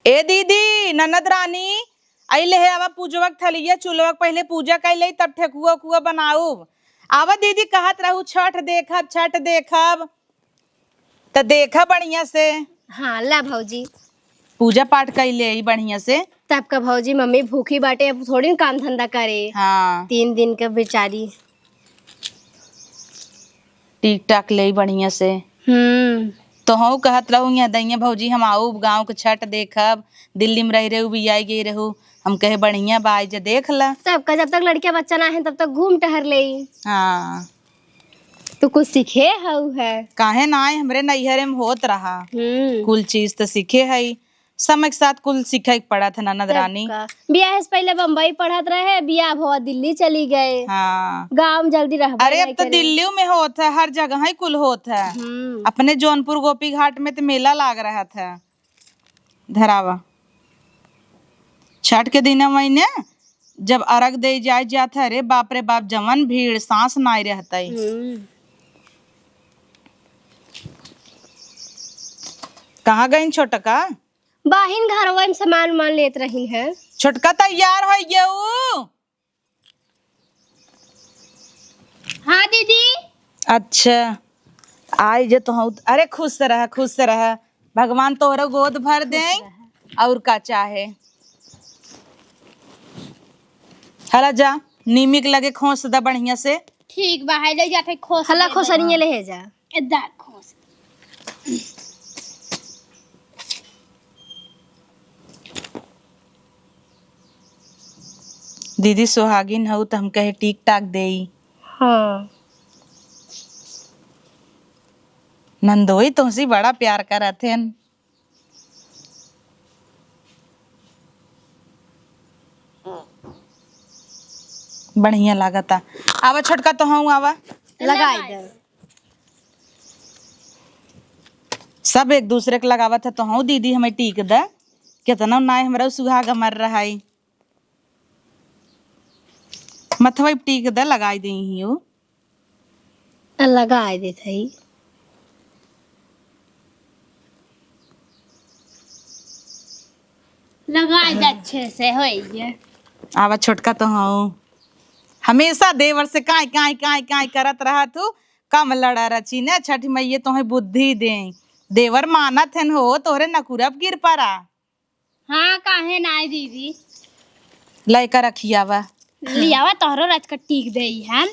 ए दीदी ननद रानी अइले है आवा पूजवक थलिया चूल्हा पहले पूजा कैले तब ठेकुआ उकुआ बनाऊ। आवा दीदी कहत रहू छठ देखब त देखा बढ़िया से। हाँ ला भौजी पूजा पाठ कैले बढ़िया से। तब का भौजी मम्मी भूखी बाटे, अब थोड़ी न काम धंधा करे। हाँ 3 दिन का बेचारी। टिक टाक ले बढ़िया से। तो हूँ कहत रहू यहाँ दैया भौजी हम आऊ गाँव के छठ देखब, दिल्ली में रह रहू बियाई गई रहू, हम कहे बढ़िया बाई जे देख ला। तब का जब तक लड़किया बच्चा ना है तब तक घूम टहर ले। हाँ तो कुछ सीखे हऊ है काहे ना आए, हमरे नैहरे में होत रहा कुल चीज तो सीखे है, समय के साथ कुल सीखे पड़ा था ननद रानी। बियाह से पहले बम्बई पढ़त रहे, बियाह हुआ दिल्ली चली गए। हाँ गाँव में जल्दी रह। अरे अब तो दिल्ली में होता है, हर जगह ही कुल होता है। अपने जौनपुर गोपी घाट में तो मेला लाग रहा था धरावा छठ के दिन महीने जब अर्घ दे जाए जाता है। रे बाप रे बाप जवन भीड़ सांस नाई रहता है। कहाँ गई छोटका? बाहिन घर में सामान मान लेत रही है। छोटका तैयार हो गया? हाँ दीदी। अच्छा आई जे तो हूँ। अरे खुश से रह भगवान तोहरा गोद भर दे और का चाहे। हला जा नीमिक लगे खोस दा बढ़िया से। ठीक बा है ले जाके खोस हला खोसनिए ले जा एदा खोस। दीदी सुहागिन हूँ तो हम कहे टिक टाक देई। हाँ नंदोई तुमसे बड़ा प्यार करत है। बढ़िया लागता। आवा छोटका तो हूँ आवा लगाई दे। सब एक दूसरे के लगावत है तो हूँ दीदी हमें टीक द कितना ना हमारा सुहाग मर रहा है। मथवा टीक द लगाई दी ही हो। लगाई दे थई लगाई दे अच्छे से होइए। आवा छोटका तो हूँ हमेशा देवर से काय करत रहा तू। कम लड़ा रची ने छठ मैये तुम्हें बुद्धि दे। देवर मानत है हो तोहरे नकुरब गिर पड़ा। हाँ काहे ना दीदी लयका रखियावा लियावा तोहरो रात का टीक देई है।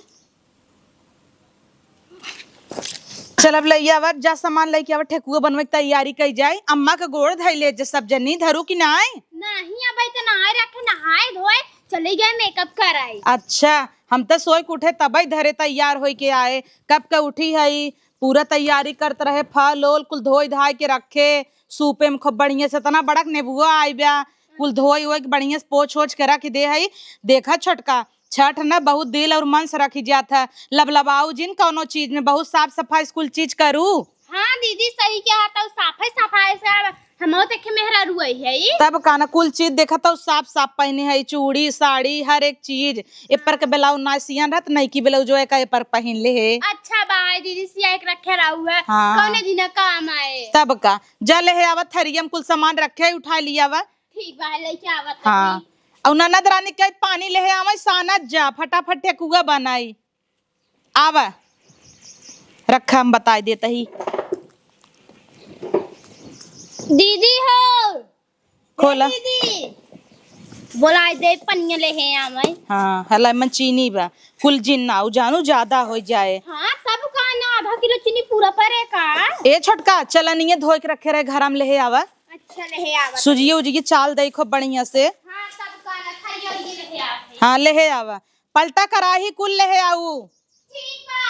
चल अब लइयावा जा सामान लेके आवा ठेकुआ बनवे की तैयारी कई जाए। अम्मा का गोड़ धैले जे सब जनी धरू की ना आए। नहीं अब तो नहाए रखे नहाए धोए चले गए मेकअप कराई। अच्छा हम तो सोई के उठे तबई धरे तैयार होई के आए। कब के उठी है पूरा तैयारी करते रहे, फल ओल कुल धोई धाय के रखे सूपे में खूब बढ़िया से। तना बड़क नेबुआ आई ब्या कुल धोई वोई बढ़िया से पोछ ओछ के रख दे है। देखा छोटका छठ न बहुत दिल और मन से रखी जाता है। लबलबाऊ जिन कौनो चीज में बहुत साफ सफाई कुल चीज करू। हाँ दीदी सही क्या है सफाई से हम देखे मेहरा रुई है तब काना कुल चीज देखा तो साफ साफ पहने है, चूड़ी साड़ी हर एक चीज। एपर के ब्लाउज ना सियन रहत नहीं की ब्लाउज जो है पर पहन ले है। अच्छा बाय दीदी सिया एक रखे रहू है। हाँ। कौने दिन काम आए तब का जल है आवत थरियम कुल सामान रखे उठा लिया वा। ठीक बा लेके आवत। हाँ और ननद रानी के पानी ले आवे सानत जा फटाफट ठेकुआ बनाई। आवा रखा हम बताई देता ही। दीदी हो खोला दीदी बोला दे पनिया ले है आवे। हाँ हला मन चीनी बा कुल जिन्ना जानू ज्यादा हो जाए। हाँ सब का ना आधा किलो चीनी पूरा परे का। ए छोटका चलनिए धोए के रखे रहे घर में ले आवा। अच्छा ले आवा सुजिए उजिए चाल देखो बढ़िया से। हाँ सब का ना थरिया ले आवे। हाँ ले आवा पलटा कराही कुल ले आऊ। ठीक बा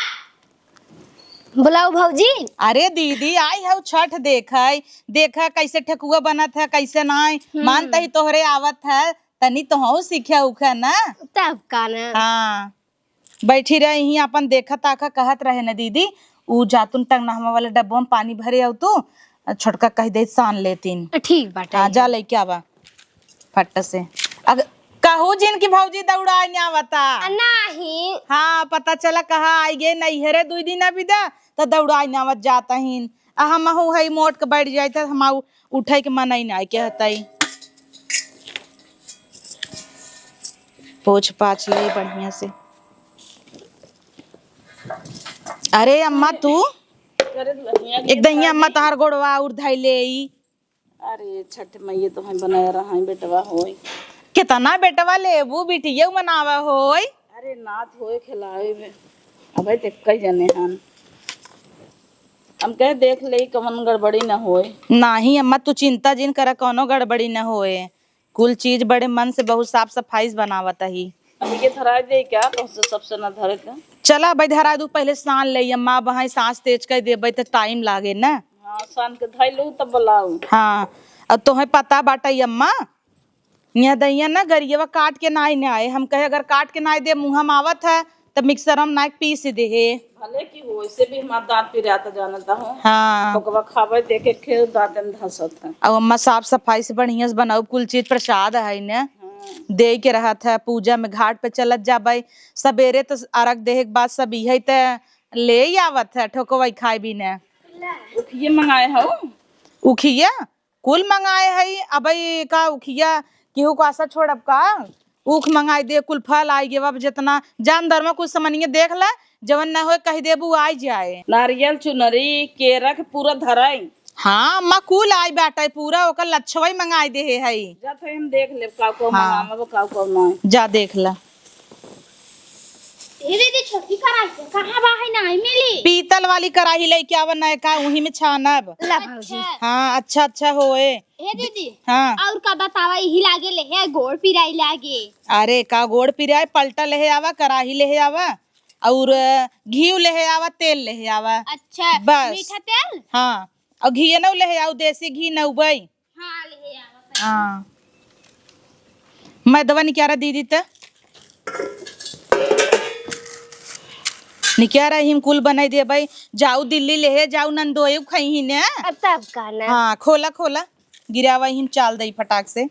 बुलाओ भौजी। अरे दीदी आई है छठ देखा कैसे ठेकुआ बनत है कैसे नाई मानता ही तोहरे आवत है तनी तो हो सीखे उखे ना। तब का ना हाँ बैठी रही ही अपन देखा ताका कहत रहे न दीदी ऊ जातुन टंग नहवा वाले डब्बों में पानी भरे आऊ तू छोटका कह दे सान लेतीन। ठीक बाटे। हाँ जा लेके आवा फट से। अगर कहू जिनकी भौजी दौड़ा नहीं आवता नहीं। हाँ पता चला कहा आई गे नैहरे 2 दिन अभी दा तो दौड़ा नहीं आवत जाता ही। हम है मोट के बैठ जाए हम उठे के मन नहीं के हतई। पोछ पाछ ले बढ़िया से। अरे अम्मा तू एक दहिया अम्मा तहार गोड़वा उड़ धैले ई। अरे छठ मैया तो हम बनाए रहा है बेटवा होई। कितना बेटवा लेबू बिटिया मनावा होई। अरे नाथ होए खिलावे में अबे ते कई जने हन हम कह देख ले कवन गड़बड़ी न होए। नाही अम्मा तू चिंता जिन करा कोनो गड़बड़ी न होए। कुल चीज बड़े मन से बहुत साफ सफाई से बनावत ही। अभी के धरा दे क्या तो सबसे न धरे का। चला भाई धरा दू पहले स्नान ले अम्मा वहाँ सांस तेज कर देबे तो टाइम लागे ना। हाँ सान के धाई लू तब बुलाऊ। हाँ अब तुम्हें पता बाटा अम्मा यहाँ दैया ना गरियवा काट के नाई न आए। हम कहे अगर काट के नाई दे मुँह हम आवत है तब मिक्सर हम नाक पीस दे है। भले की हो ऐसे भी हमारा दांत पिराता जानता हूँ। हाँ पकवा खावे देखे खेल दांत में धसत है। अब अम्मा साफ सफाई से बढ़िया से बनाओ कुल चीज प्रसाद है न हाँ। दे के रहा था पूजा में घाट पे चलत जाबे सवेरे तो अर्घ देहे के बाद सब यही तो ले ही आवत है ठोकवाई खाए भी न। ये मंगाए हो उखिया कुल मंगाए है अब का उखिया केहू को आशा छोड़ब का ऊख मंगाई दे कुल फल आई गे अब जितना जान धर्म कुछ समनिए देख ले जवन न हो कह देबू आई जाए। नारियल चुनरी केरा के पूरा धराई। हाँ अम्मा कुल आई बाटा पूरा ओकर लच्छवाई मंगाई दे है जब हम देख ले काव को हाँ। मंगावा काव को नहीं। जा देख ला। ए दीदी छोटी कराई से कहां बा है नहीं मिली। पीतल वाली कढ़ाई लेके आवा न का वही में छानब। अच्छा हाँ अच्छा अच्छा होए। ए दीदी हाँ और का बतावा यही लागे ले है गोड़ पिराई लागे। अरे का गोड़ पिराए पलटा ले आवा कढ़ाई ले आवा और घी ले आवा तेल ले आवा। अच्छा बस। मीठा तेल। हाँ और घी न ले आओ देसी घी न उबई। हां ले आवा। हाँ मैं दवा निकारा दीदी त निकारा हिम कुल बनाई दे भाई जाऊ दिल्ली ले जाऊ नंदोए खई ही ने। अब तब कहना। हाँ खोला खोला गिरावा हिम चाल दई फटाक से।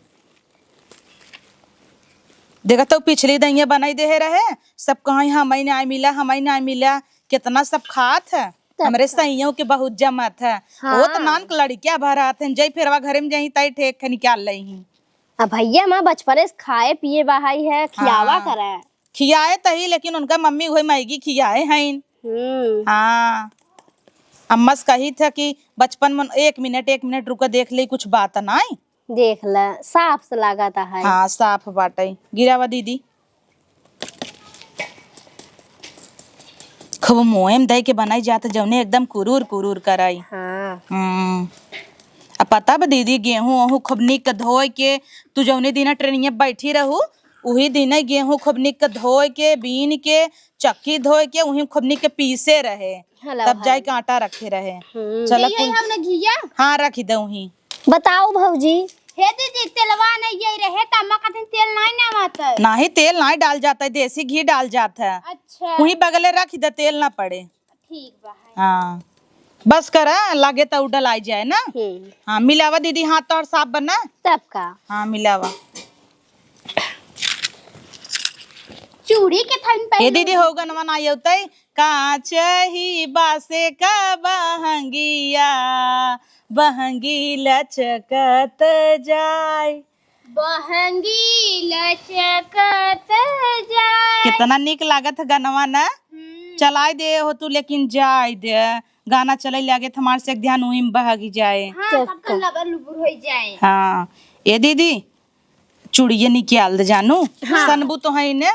देखा तो पिछली दहिया बनाई दे रहे सब कहीं हमें नहीं मिला हमें नहीं मिला कितना सब खात है हमरे सहियों के बहुत जमत है। हाँ। वो तो नान लड़किया भरात है जई फिरवा घरे में जही तई ठेक निकाल लही। अब भैया माँ बचपन से खाए पिए बहाई है खियावा हाँ। करे खियाए तही लेकिन उनका मम्मी वही मैगी खियाए हैं। हाँ अम्मस कही था कि बचपन में एक मिनट रुका देख ले कुछ बात नहीं। देख ले साफ से लगाता है। हाँ साफ बाटे गिरावा दीदी खूब मोएम दही के बनाई जात जौने एकदम कुरूर कुरूर कराई। हाँ। अब पता बा दीदी गेहूं ओहू खूब निक धोए के तू जौने दिन ट्रेनिंग बैठी रहू उही दिन गेहूं खूब निक धोए के बीन के चक्की धोए के उही खूब निक के पीसे रहे तब जाए के आटा रखे रहे। चल हमने घिया। हाँ रखी दऊ ही। बताओ भौजी। हे दीदी तेलवा नहीं यही रहे तम्मा का दिन तेल नहीं ना आता। नाही तेल नहीं डाल जाता है देसी घी डाल जाता है। अच्छा वही बगले रख दे तेल ना पड़े। ठीक बा है। हाँ बस करा लागे तो उडल आई जाए ना। हाँ मिलावा दीदी हाथ तो और साफ बना तब का। हाँ मिलावा। चूड़ी के थन पे ये दीदी होगा नमन आई होता कांच ही बासे का बहंगिया बहंगी लचकत जाए। बहंगी लचकत जाए। कितना निक लागत है गनवा ना। चलाई दे हो तू लेकिन जाए दे गाना चले लगे हमारे से ध्यान वही में बहगी जाए। हाँ तब का लबर लुबर हो जाए। हाँ ये दीदी चूड़िया निकाल दे जानू। हाँ। सनबू तो है ने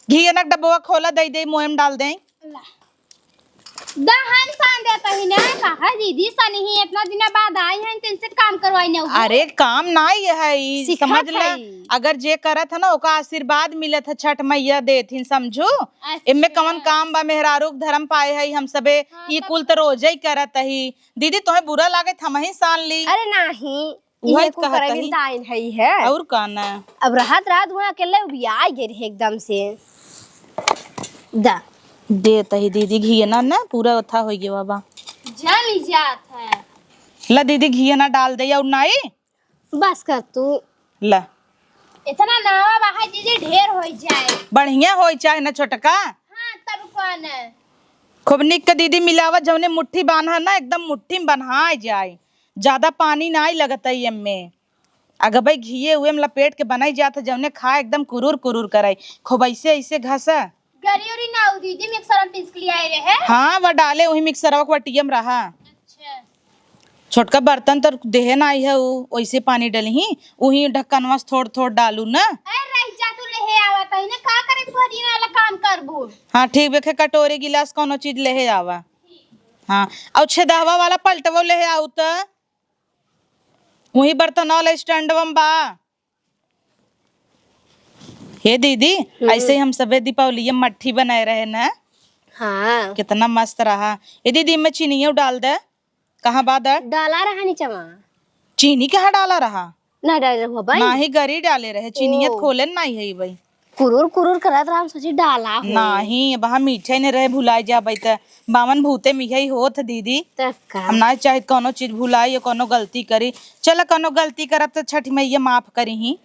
घी नक डब्बा खोला दे दे मोएम डाल दे। दहन सान देता ही ना कहा दीदी सनी ही इतना दिन बाद आई हैं तुमसे काम करवाई ना। अरे काम नहीं है ई, समझ ले अगर जे करत है ना ओका आशीर्वाद मिलत है छठ मैया देथिन समझू। इनमें कवन काम बा मेहरारू धर्म पाए है हम सबे ई कुल तो रोज ही करत ही। दीदी तुम्हें बुरा लागे हम ही सान ली। अरे नहीं वही कहत है और कहना अब रात वहाँ अकेले भी आ गई एकदम से दा दे तही दीदी घी ना ना पूरा उठा हो गया बाबा जल जात है। ला दीदी घी ना डाल दे और नहीं बस कर तू ला इतना नावा बाहर दीदी ढेर हो जाए बढ़िया हो चाहे ना छोटका। हाँ तब कौन खूब निक के दीदी मिलावा जौने मुट्ठी बांधा ना एकदम मुट्ठी में बन्हा जाए ज्यादा पानी नहीं लगता है में अगर भाई घिये हुए में लपेट के बनाई जात है जौने खा एकदम कुरूर कुरूर कराई खूब ऐसे ऐसे घसा। गरी उरी ना दीदी मिक्सर में पीस के लिए आए रहे। हाँ वह डाले वही मिक्सरवा को टीएम रहा। अच्छा छोटका बर्तन तो देहे ना आई है वैसे पानी डलही वही ढक्कनवा से थोड़ थोड़ डालू ना। अरे रह जा तू ले आवत है ना का करे तोरी वाला काम करबो। हाँ ठीक बेखे कटोरी गिलास कोनो चीज ले आवा। हाँ और छेदावा वाला पलटवो ले आऊ त वही बर्तन वाला स्टैंडवा में बा। हे दीदी ऐसे ही हम सबे दीपावली में मट्ठी बनाए रहे ना। हाँ कितना मस्त रहा। ये दीदी में चीनी डाल दे। कहाँ बाद डाला रहा नीचे में चीनी कहाँ डाला रहा ना डाल रहा भाई ना ही गरी डाले रहे चीनियत खोले नहीं है भाई कुरूर करत रहा हम सोची डाला हो। नहीं वहाँ मीठे ने रहे भुलाई जा भाई त बावन भूते मिठाई होत दीदी तब का हम ना चाहे कोनो चीज भुलाई या कोनो गलती करी चल कोनो गलती करब तो छठ मैया माफ करी ही।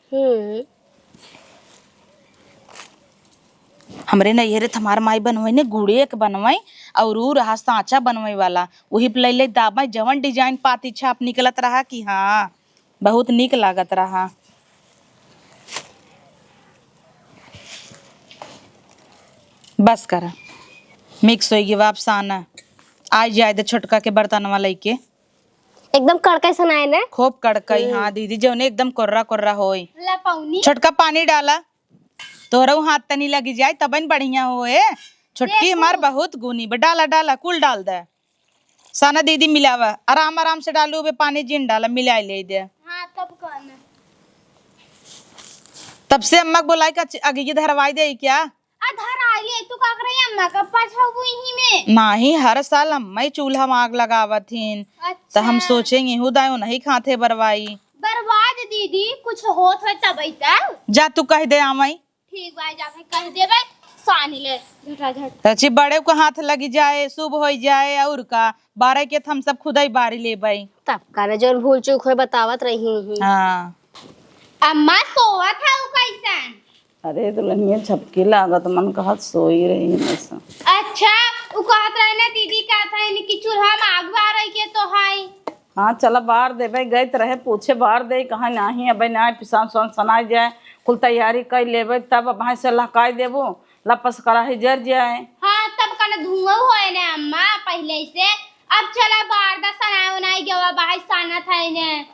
हमरे नैहरे हमार माई बनवाई ने गुड़े के बनवाई और ऊ रहा सांचा बनवाई वाला वही पे ले दाबा जवन डिजाइन पाती छाप निकलत रहा कि हाँ बहुत निक लागत रहा। बस करा मिक्स होगी वापस आना आज जाए दे छोटका के बर्तन वाला के एकदम कड़का सुनाए ना खूब कड़कई। हाँ दीदी जौने एकदम कोर्रा कोर्रा होई ला पौनी छोटका पानी डाला तोरा हाथ तनी लगी जाए तबन बढ़िया होए। छोटकी हमार बहुत गुनी डाला डाला कुल डाल दे साना दीदी मिलावा आराम आराम से डालू बे पानी जिन डाला मिला ले दे। हाँ तब कौन तब से अम्मा को बोलाई का आगे धरवाई दे क्या अधर आइले तू का करे अम्मा का पाछा ही में नाही हर साल अम्मा ही चूल्हा में आग लगावत हिन तो हम सोचेंगे हुदायो नहीं खाते बरवाई बर्बाद दीदी कुछ होत है तब जा तू कह दे आमाई ठीक बा जाके कह देबे सानी ले झटा झट अच्छी बड़े को हाथ लगी जाए शुभ हो जाए और का 12 के हम सब खुद ही बारी ले भाई तब का जोन भूल चूक होय बतावत रही। हाँ अम्मा सोवा था उ कैसन अरे दुल्हनिया छपकी लागत मन कहत सोई रही है सब। अच्छा उ कहत रहे ना दीदी का था कि चूल्हा में आग बार के तो हाय। हाँ चला बाहर दे भाई गए तो रहे पूछे बाहर दे कहाँ नहीं अब ना पिसान सोन सनाई जाए कुल तैयारी कर लेबे तब अब से लहकाई देबो लपस कराही जर जाए। हाँ तब का धुआं होए ना अम्मा पहले से अब चला बाहर दा सनाए उनाई गवा बाहर साना था ने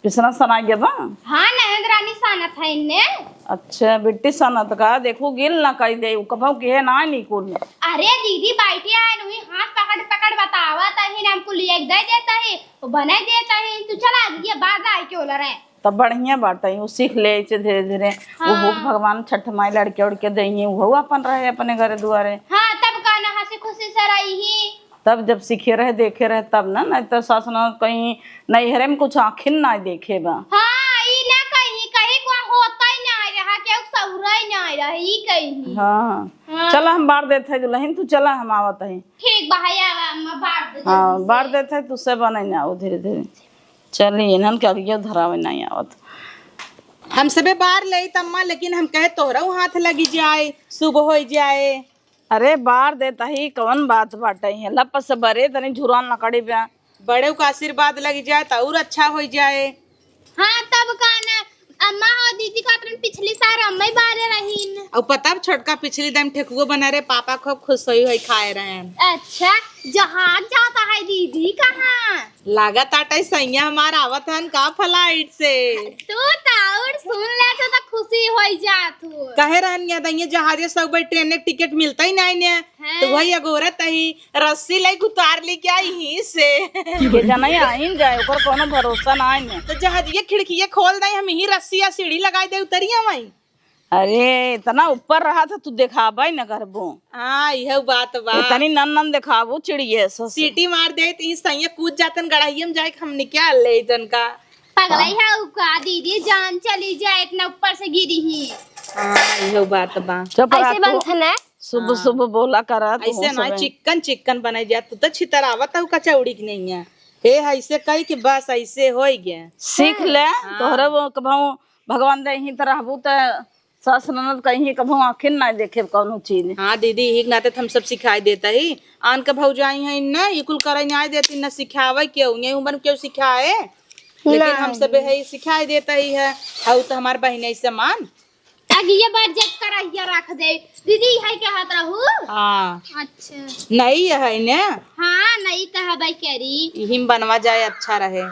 पिसना सनाई गया। हाँ ननद रानी साना था ने। अच्छा बिट्टी सनत का देखो गिल ना कही दे कभो के ना नहीं कुल। अरे दीदी बैठी है नुई हाथ पकड़ पकड़ बतावा तही हमको लिए दे देता है वो बना देता है तू चला ये बाद आए क्यों लरे तब बढ़िया बात है वो सीख ले धीरे धीरे। वो भगवान छठ माई लड़के उड़के दही वो अपन रहे अपने घर दुआरे। हाँ तब का ना हंसी खुशी से रही ही तब जब सीखे रहे देखे रहे तब ना नहीं तो सास न कहीं नैहरे में कुछ आखिर ना देखे बा। हाँ ई ना कहीं कहीं को होता ही ना रहा के सहुरा ही ना रही कहीं। हाँ चला हम बार देते दुल्हन तू चला हम आवत है ठीक बहाया अम्मा बार दे। हाँ बार देते तुझसे बने ना वो धीरे धीरे चलिए इन्हन के अगियो धरावे नहीं आवत हम सबे बार ले तम्मा लेकिन हम कहे तोरा हाथ लगी जाए शुभ हो जाए। अरे बार देता ही कौन बात बाटे है लपस बरे तनी झुरान लकड़ी पे बड़े को आशीर्वाद लगी जाए तो और अच्छा हो जाए। हाँ तब का ना अम्मा और दीदी का तुरंत पिछली साल अम्मा ही बारे रही और पता छोटका पिछली दम ठेकुआ बना रहे पापा खूब खुश हुई खाए रहे। अच्छा जहाज जाता है दीदी कहाँ लागत आटा सैया हमारा आवत हन का फ्लाइट से तू ताउर सुन ले तो खुशी हो जात हो कहे रहन या दइए जहाजे सब बार ट्रेन के टिकट मिलता ही नहीं ने तो वही अगोरत ही रस्सी लाई उतार ली क्या ही से ये जना आइन जाए ओकर कोनो भरोसा ना है तो जहाजिया खिड़कियां खोल दई हम ही रस्सी या सीढ़ी लगाई दे उतरिया वही। अरे इतना ऊपर रहा था तू दिखाबे न करबो। हाँ यह बात बा इतनी नन नन दिखाबो चिड़िए सीटी मार दे तो सैया कूद जातन गड़ाइया में जाए हम निकाल ले तन का पगला है उका दीदी जान चली जाए इतना ऊपर से गिरी ही। हाँ यह बात बा चुप ऐसे बंधन है सुबह सुबह बोला करा ऐसे ना चिकन चिकन बनाई जा तू तो छितरावत है कचौड़ी की नहीं है हे ऐसे कही कि बस ऐसे हो गया सीख ले तोहरे वो कभू भगवान दे ही तरह रहबू त सास ननद कहीं कभू आखिर ना देखे कोनो चीज। हाँ दीदी ही नाते हम सब सिखाई देता ही आन का भौजाई है ना ये कुल करे ना देती ना सिखावे क्यों ये उम्र क्यों सिखाए लेकिन हम सब है सिखाई देता ही है। हाउ तो हमार बहन ऐसे मान ये बजट कराइया रख दे दीदी है के हाथ रहू। हाँ अच्छा नहीं है ने हाँ नहीं कहा भाई करी हिम बनवा जाए अच्छा रहे।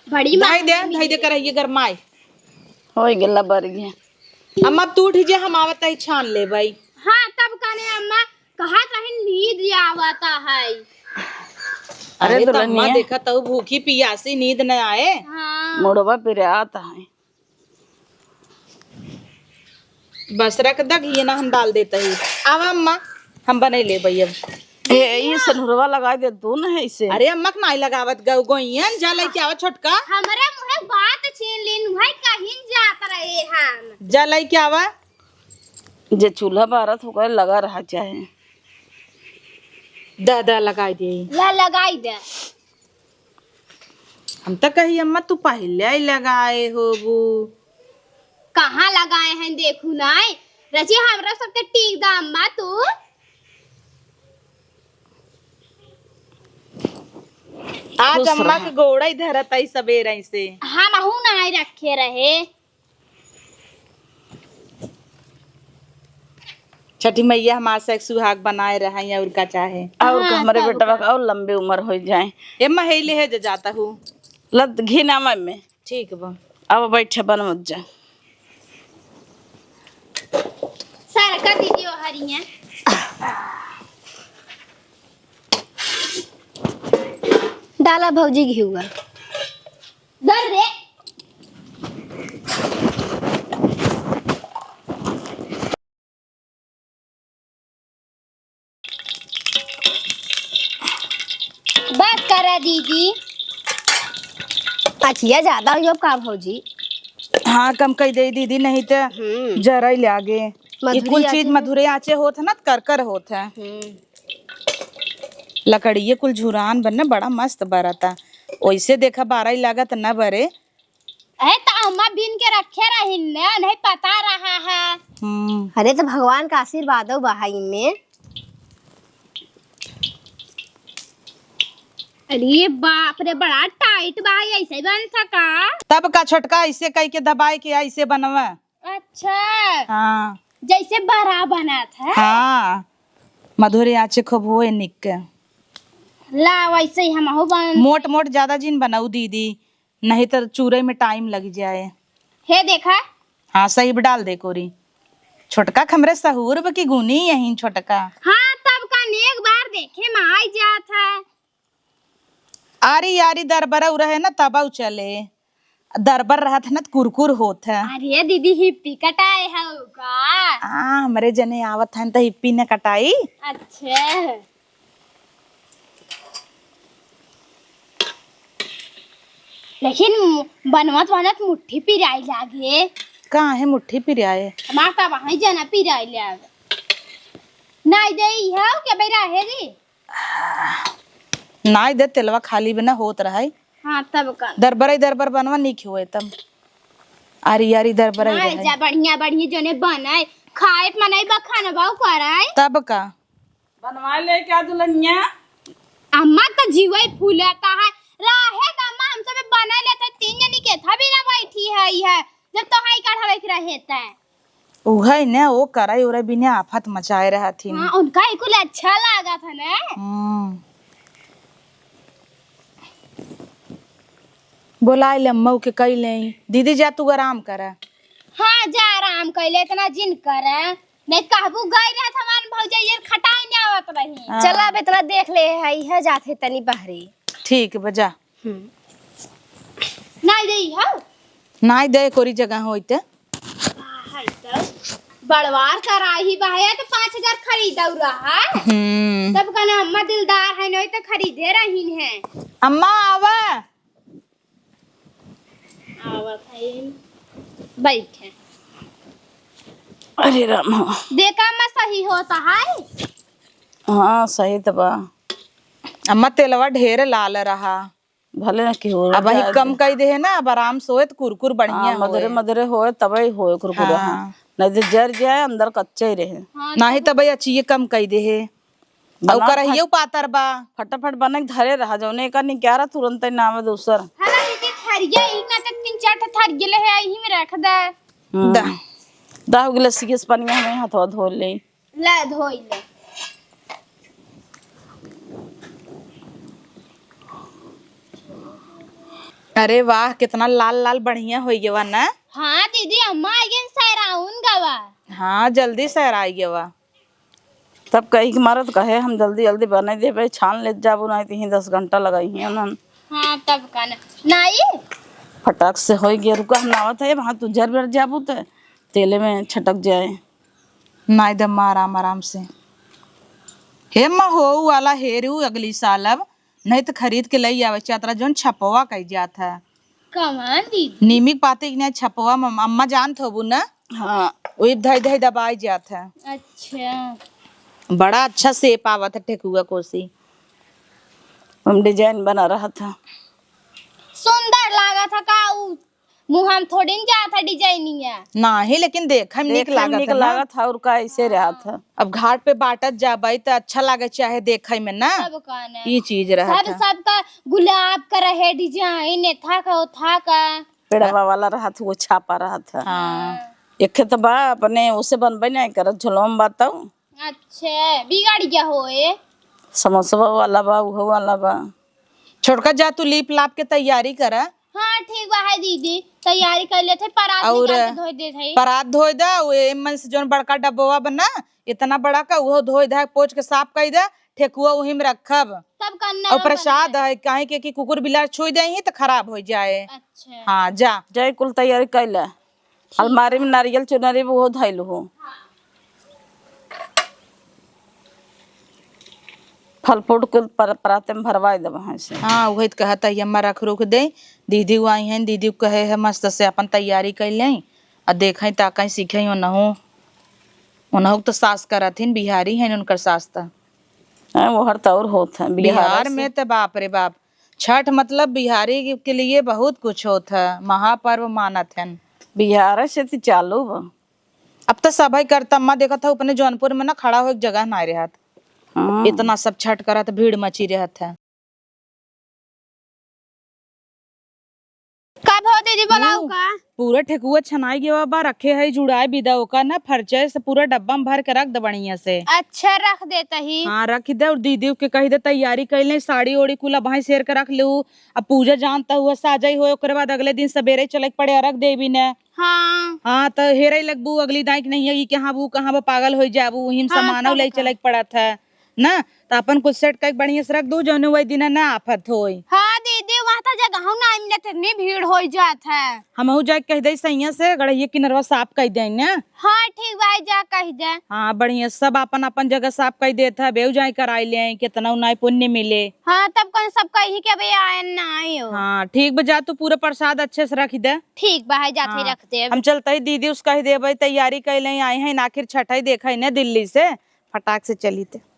बड़ी धाई दे कर गरमाए हो गेला बर गया। अम्मा तू उठ जे हम आवत ही छान ले भाई। हाँ तब कहने अम्मा कहा कहीं नींद आवता है। अरे तो अम्मा दुल्हनिया देखा तो भूखी पियासी नींद न आए। हाँ मुड़वा पिरे आता है। बस रख द घी ना हम डाल देते ही। आवा अम्मा हम बने ले भाई अब ये सनुरवा लगा दे तू ना है इसे। अरे अम्मा नाई लगावत गौ गोइयन जा लई के आवा छोटका हमारे मुहे बात छीन लीन भाई कहीं जात रहे हम। जा लई के आवा जे चूल्हा बारत होकर लगा रहा चाहे दादा लगाई दे। ला लगाई दे हम तो कही अम्मा तू पहले ही लगाए हो वो कहाँ लगाए हैं देखू नाई रची हमरा सबके टीक दा अम्मा तू। आज अम्मा के गोड़ा ही धरत आई सवेरे से। हम आहू नाई रखे रहे। छठी मैया हमारे से एक सुहाग बनाए रहे या उनका चाहे और हमारे बेटा का और लंबे उम्र हो जाए। ये महेली है जो जाता हूँ लत घी नामा में ठीक बा। अब बैठे बन मत जा। सर का दीदी वो हरी है डाला भौजी घी हुआ दर रे बात करा दीदी। अच्छा ज्यादा हो का भौजी। हाँ कम कही दे दीदी नहीं तो जरा ही लागे। ये कुल चीज मधुरे आचे होत है ना कर होत है। लकड़ी ये कुल झुरान बनने बड़ा मस्त बरता वैसे देखा 12 ही लागत न बरे। है तो अम्मा बिन के रखे रही नहीं पता रहा है। अरे तो भगवान का आशीर्वाद हो बहाई में। अरे बाप रे बड़ा टाइट बा ऐसे ही बन सका। तब का छोटका ऐसे कह के दबाए के ऐसे बनवा। अच्छा हाँ जैसे बड़ा बना था। हाँ मधुरे आचे खूब होए निक के ला वैसे ही हम हो बन मोट मोट ज्यादा जिन बनाऊ दीदी नहीं तो चूरे में टाइम लग जाए। हे देखा हाँ सही डाल दे कोरी छोटका खमरे सहूर की गुनी यही छोटका। हाँ तब का एक बार देखे में आई जात है। आरी यारी दरबरा रहे ना तब चले दरबर रहत है ना कुरकुर होत है। अरे दीदी हिप्पी कटाए होगा। हाँ हमारे जने आवत है तो हिप्पी ने कटाई। अच्छा लेकिन बनवत बनत मुट्ठी पिराई लागे। कहाँ है मुट्ठी पिराए हमार का वहां जना पिराई लागे नहीं दे है के बेरा है दी नाई दे तेलवा खाली बिना होत रहा। हाँ तब का दरबर बनवा नहीं हुए तब आरी यारी दरबर जा बढ़िया बढ़िया जने बनाए खाए मनाई बा खाना बाऊ कराए तब का बनवा ले क्या दुल्हनिया। अम्मा तो जीवे फूलता है राहे अम्मा हम सब बना लेते 3 जनी के था भी ना बैठी है यह जब तो हाई काढ़ावे के रहता है। उहै ने वो कराई उरे बिना आफत मचाए रहा थी। हाँ उनका ही कुल अच्छा लगा था ना। बोलाए ले अम्मा के कई ले दीदी जा तू आराम कर। हाँ जा आराम कैले इतना जिन करे नहीं कहबू गई रहा हमार भौजाई खटाई नहीं आवत रही। चला अब इतना देख ले है जाते तनी बहरी। ठीक बजा नहीं दे हो नाई दे कोरी जगह होइते हाय तो बड़वार कराही बाया तो 5000 खरीदा रहा तब कहना अम्मा दिलदार है नहीं तो खरीदे रही है। अम्मा आवा आवत है बैठे अरे राम देखा मैं सही होता है। हाँ सही तो बा। अम्मा तेलवा ढेर लाल रहा भले ना की हो अब वही कम कई दे है ना अब आराम सोए तो कुरकुर बढ़िया मदरे मदरे होए तबे होए कुरकुरा। हाँ। नहीं तो जर जाए अंदर कच्चे ही रहे। नहीं तब अच्छी कम कई दे है और करहियो पातर बा फटाफट बने धरे रहा जौने का नहीं क्या रहा तुरंत ही नाम दूसर। हेलो दीदी थरिया ही ना तो 3-4 ठो थरिया ले है यही में रख दे। दा दा गिलास के पानी में हाथ धो ले। ले धोई ले। अरे वाह कितना लाल लाल बढ़िया हो गया ना। हाँ दीदी अम्मा आइए सराउन गवा। हाँ जल्दी से आई गया। तब कही कि मारत कहे हम जल्दी जल्दी बना देवे छान ले जाबू नहीं तो 10 घंटा लगाई है उन्होंने। हाँ तब का नहीं फटाक से हो गया रुका हम नावत है वहाँ तू जर बर जाबू तो तेले में छटक जाए। नहीं दम आराम आराम से हे माँ हो वाला हेरू अगली साल अब नहीं तो खरीद के लई आवे चातरा जोन छपवा कही जात है। कमान दीदी नीमिक पाते कि नहीं छपवा अम्मा जानत होबू ना। हाँ वही धई धई दबाई जात है। अच्छा बड़ा अच्छा सेप आवत है ठेकुआ कोसी। हम डिजाइन बना रहा था। सुंदर लागा था का मुँह हम थोड़ी न जा था डिजाइनिंग है। नहीं लेकिन देख हम निक लागत है ना। लगा था और का ऐसे रहा था। अब घाट पे बाटत जाबई तो अच्छा लागे चाहे देखे में ना। सब का ना ये चीज रहा सब था। सब का गुलाब का रहे डिजाइन था का पेड़वा वाला रहा था वो छापा रहा था। हाँ एक तो बा अपने उसे बनबे नहीं करत झोलम बताऊ। अच्छा बिगाड़ गया होए। समोसा वाला बा वो वाला बा। छोटका जा तू लीप लाप के तैयारी करा। हाँ ठीक बा है दीदी तैयारी कर लेते परात और निकाल के धोई दे थे। परात धोई दा मन से जोन बड़का डब्बवा बना इतना बड़ा का वो धोई दा पोछ के साफ कर दे ठेकुआ वही में रखब। तब करना और प्रसाद है काहे के कुकुर बिलार छुई दे तो खराब हो जाए। अच्छा हाँ जा जय कुल तैयारी कैला अलमारी में नारियल चुनरी वो धैलू हो। फल फूट कुल पराते में भरवा दे वहाँ से। हाँ वही तो कहता है अम्मा रख रुक दे दीदी आई हैं दीदी को कहे है मस्त से अपन तैयारी कर लें और देखें ताकि सीखें उनहु तो सास करथिन बिहारी हैं उनकर सास तो। वो हर तौर होता है बिहार में तो बाप रे बाप छठ मतलब बिहारी के लिए बहुत कुछ होता है महापर्व मानत है। बिहार से तो चालू बा। अब तो सभी करता अम्मा देखा था अपने जौनपुर में ना खड़ा हो एक जगह ना रहा हाँ। इतना सब छठ करा था भीड़ मची रहा था। कब हो दीदी बोलाऊ का पूरा ठेकुआ छनाई गया बा रखे है जुड़ाए विदा का ना फरचे से पूरा डब्बा में भर के रख दे बढ़िया से। अच्छा रख देता ही। हाँ रख दे और दीदी के कही दे तैयारी कर ले साड़ी ओड़ी कुला भाई शेर के रख ले। अब पूजा जानता हुआ साजाई हो ओकरे बाद अगले दिन सवेरे चले पड़े रख देवी ने। हाँ हाँ तो हेरे लगबू अगली दाई नहीं है कहाँ बू कहाँ पागल हो जाबू वही सामान ले चले पड़ा था ना तो अपन कुछ सेट कर बढ़िया से रख दू जो वही दिन ना आफत होई। हाँ दीदी वहाँ तो जगह ना मिलत इतनी भीड़ हो जात है। हम जाके कह दे सैया से गड़िया किनरवा साफ कर दे ना। हाँ ठीक भाई जा कह दे। हाँ बढ़िया सब अपन अपन जगह साफ कर देता है बेउ जाए कराई ले कितना उन्हें पुण्य मिले। हाँ तब कौन सब कही के भाई आए ना आयो। हाँ ठीक बजा तू पूरा प्रसाद अच्छे से रख दे। ठीक भाई जाते हाँ। रख दे। हम चलते ही दीदी उसका ही दे भाई तैयारी कर ले आए हैं आखिर छठाई देखा है ना दिल्ली से फटाक से चली थे।